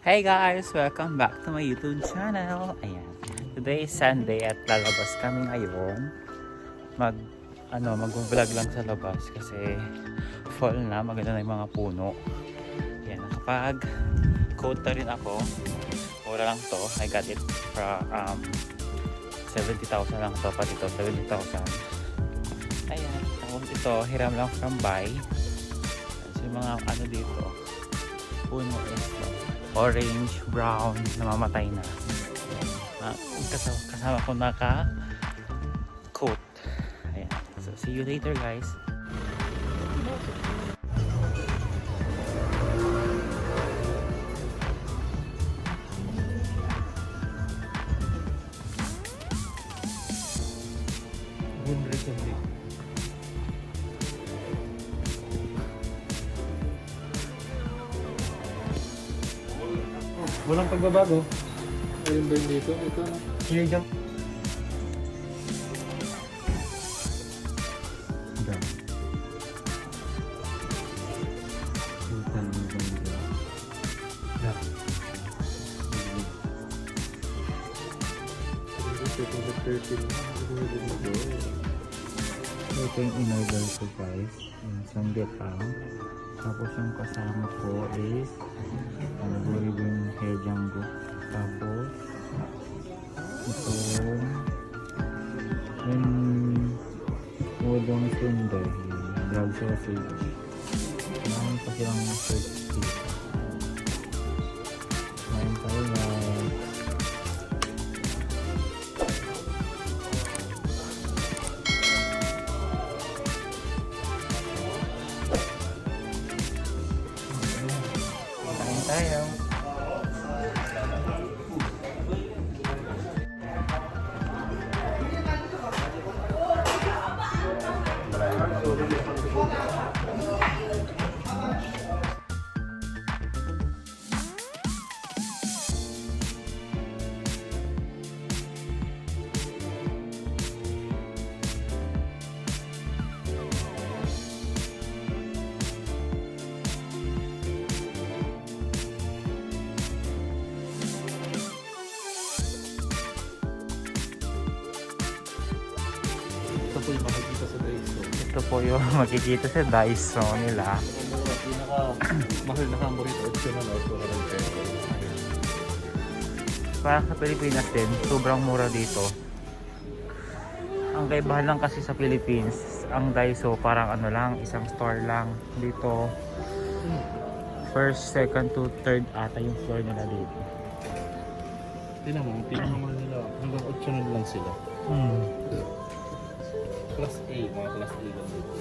Hey guys! Welcome back to my YouTube channel. Ayan. Today is Sunday at lalabas kami ngayon. Mag-vlog lang sa labas kasi fall na, maganda na yung mga puno. Ayan, nakapag-coat na rin ako. Mura lang to. I got it from 70,000 lang to. Pati ito, 70,000. Ayan. Tapos ito, hiram lang from buy. So yung mga dito, puno is orange, brown, namamatay na. Kasama ko naka-coat. Ayan. So, see you later guys. Walang pagbabago. Ayun ba yun dito? Ito na. Here jump. Ito yung in-order ko guys. Yung samgyetang. Tapos yung kasama ko is yung hair jumbo. Tapos itong yung udong sunday, vlog sausage. Mayroon pa silang search dito. Mayroon tayo guys. Tayo. Ito po yung makikita sa Daiso. Ito po yung makikita sa Daiso nila. Mahal na kamo rito. Optional out ko lang peso. Parang sa Pilipinas din, sobrang mura dito. Ang kaibahan lang kasi sa Philippines, ang Daiso parang isang store lang. Dito, first, second to third ata yung floor nila dito. Tingnan mo, pinamahal nila. Hanggang optional lang sila. Class A, mga class A lang dito.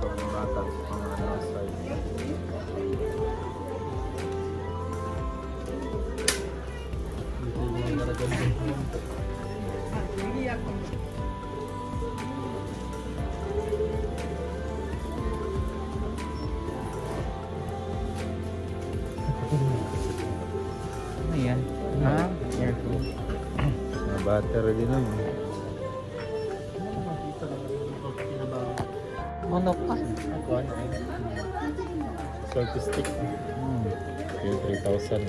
Mga bata, mga nasa dito yung mga naragan dito. Ano yan? Ha? Airflow. Mga battery din naman. Ano pa? Ako ano eh. Selfie stick. Yung 3,000.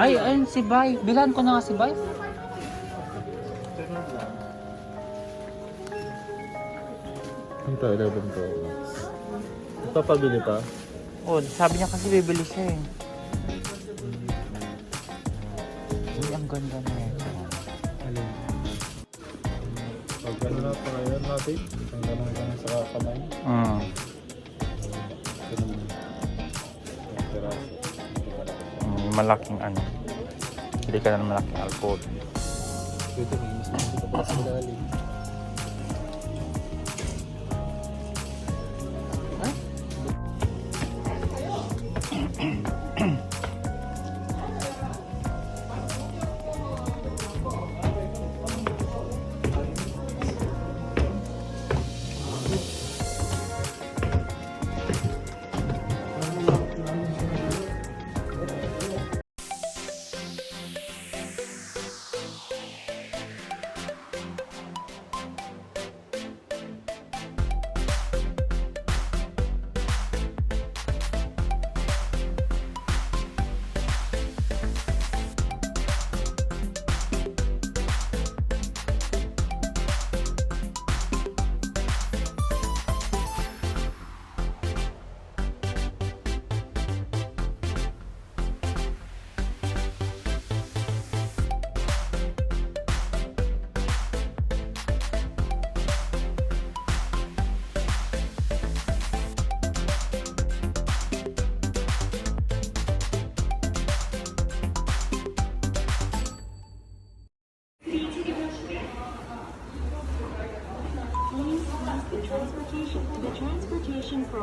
Ay, ayun si Bay. Bilan ko na nga si Bay. Ito, 11 Pro Max. Papabili pa? Oh, sabi niya kasi bibili siya eh. Uy, ang ganda na ito. Alin? Pag ano na pa ngayon natin? Ang ganang ganang sa kamay? Ito naman. Ang peraso. Malaking hindi ka na malaking alcohol. Ito may mas makikita pa sa dali.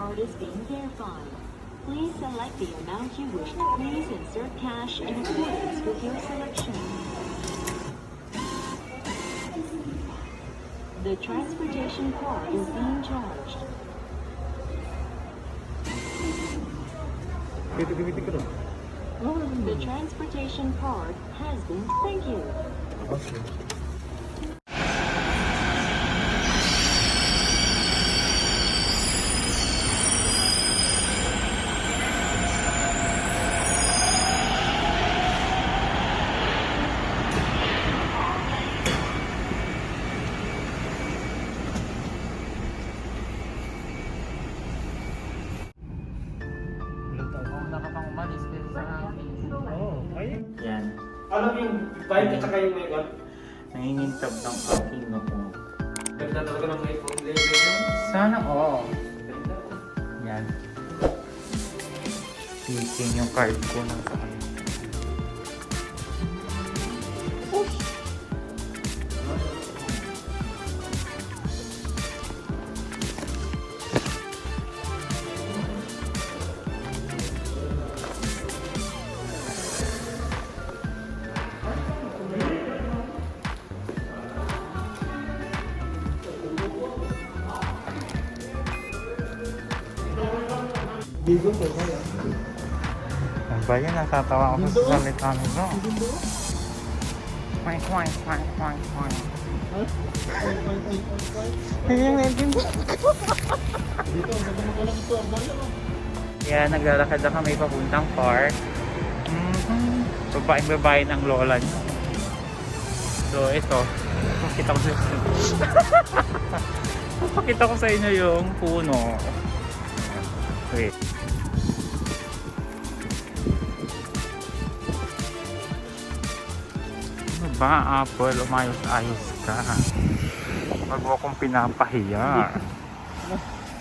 card is being verified. Please select the amount you wish. Please insert cash in accordance with your selection. The transportation card is being charged. The transportation card has been. Thank you. Okay. Una ka pang umalis pero sa akin. Oo, ayun. Yan. Alam yung bike at saka yung makeup. Nangingintab ng aking nako. Ganda talaga ng iPhone 11 yun. Sana oo. Ganda. Yan. Picking yung card ko ng sa kanya. Bigo ko kaya. Ang ba yun? Natatawa ako sa salita nito. Kwang, kwang, kwang, kwang, kwang. Yung natin mo. Dito, ang ganda mo ko lang ito. Ang bayan. Kaya naglalakad na kami papuntang park. Babaeng-babae ng lola niyo. So ito, pakita ko sa inyo. Pakita ko sa inyo yung puno. Wait. Ano ba, Apple? Umayos-ayos ka. Wag mo akong pinapahiya.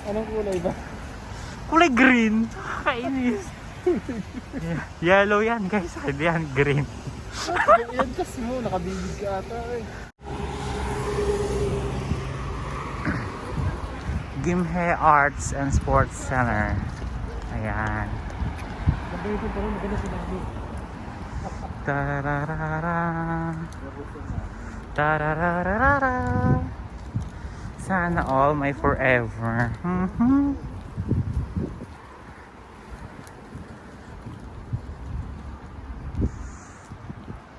Anong kulay ba? Kulay green. Kainis. Yellow yan guys. Hindi yan green. Yan kasi mo, nakabibig ka ata eh. Gimhe Arts and Sports Center. Ayan. Ganda ito pa rin, maganda sinabi. Tararara. Tararara. Sana all my forever.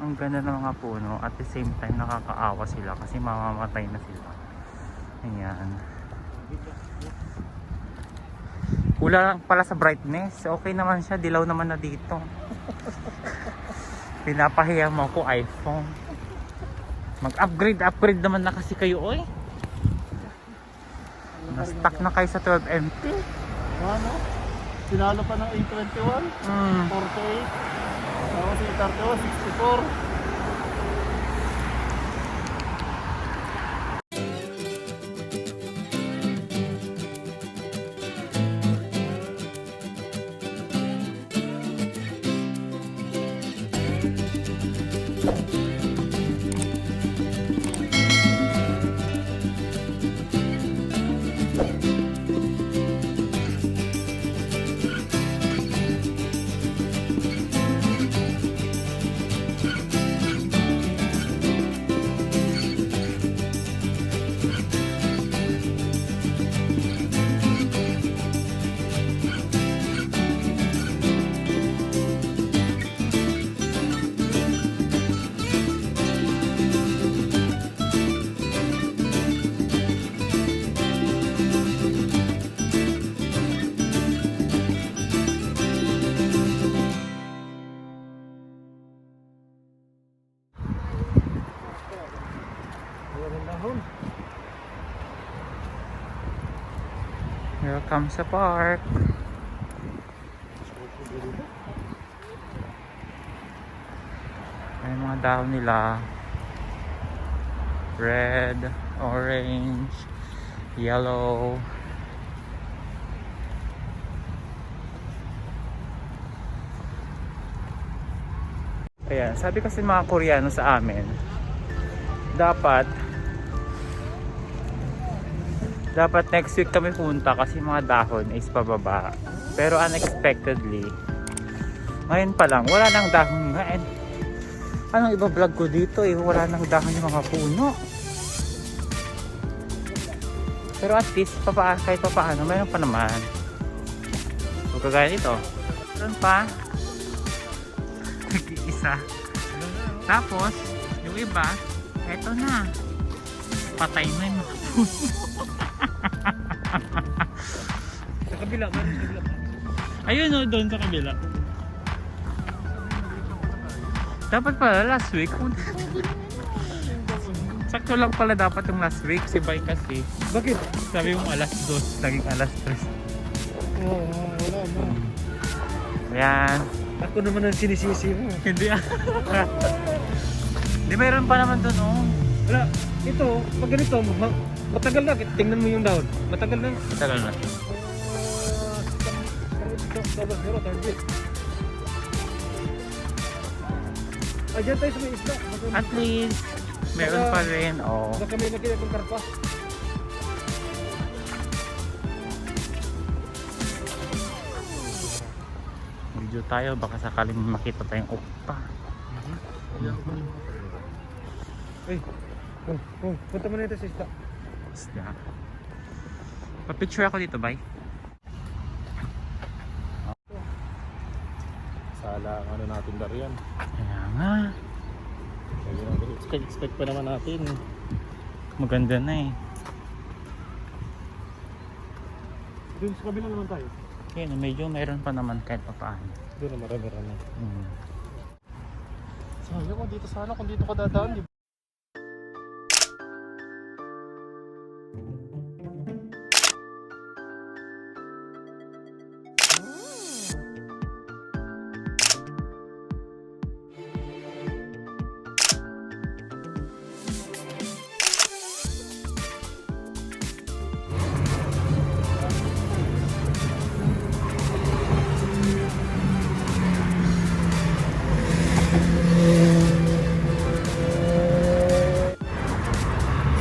Ang ganda ng mga puno. At the same time nakakaawa sila kasi mamamatay na sila. Ayan. Wala lang pala sa brightness. Okay naman siya. Dilaw naman na dito. Pinapahiya mo ko iPhone. Mag-upgrade naman na kasi kayo, oy. Na-stuck na kayo sa 12MP. Ano? Pinalo pa ng A21? 48. Tapos A31, 64. Here comes the park. Ay mga dahon nila. Red, orange, yellow. Ayan, sabi kasi mga Koreano sa Dapat next week kami punta kasi mga dahon is pababa. Pero unexpectedly, ngayon pa lang, wala nang dahon nga. And anong iba-vlog ko dito eh, wala nang dahon yung mga puno. Pero at least, kahit pa paano, mayroon pa naman. So, kagaya nito. Meron pa. Nag-iisa. Tapos, yung iba, eto na. Patay na yung mga puno. Sa kabila, meron sa kabila. Ayun o, doon sa kabila. Dapat pala last week. Sakto lang pala dapat yung last week. Si Bay kasi. Bakit? Sabi yung alas 2, naging alas 3. Oo, wala mo. Ayan. Ako naman ang sinisisi mo. Hindi ah. Hindi, mayroon pa naman doon oh. Wala, ito, pag ganito, matagal na. Tingnan mo yung dahon. Matagal na. Matagal na. Diyan tayo sa may isla. At least, meron pa rin oh. Baka may nakita itong karpa. Video tayo, baka sakaling makita tayong ukpa. Ay, punta mo na ito sa isla. Isda. Pa-picture ako dito, Bay. Sala ang ano natin Darian. Kaya nga. Expect pa naman natin. Maganda na eh. Doon sa kabila naman tayo. Kaya medyo mayroon pa naman kahit pa paano. Doon na marami-rami. Hmm. Sabi ko dito sana kung dito ka dadaan, di ba?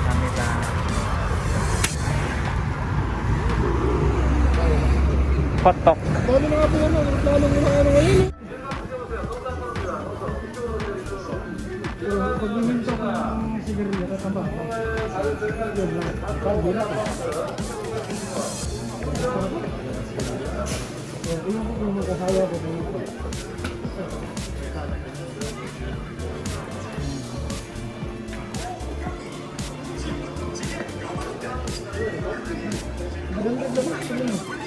Kami ba? Potok. Dami na nga po ano, lalong mga ano ngayon. Pag buminto ka ng sigarilyo, tataba. Yun lang. Pag-bira ka. Iyon ko kung magkasaya ko dito. Maganda naman.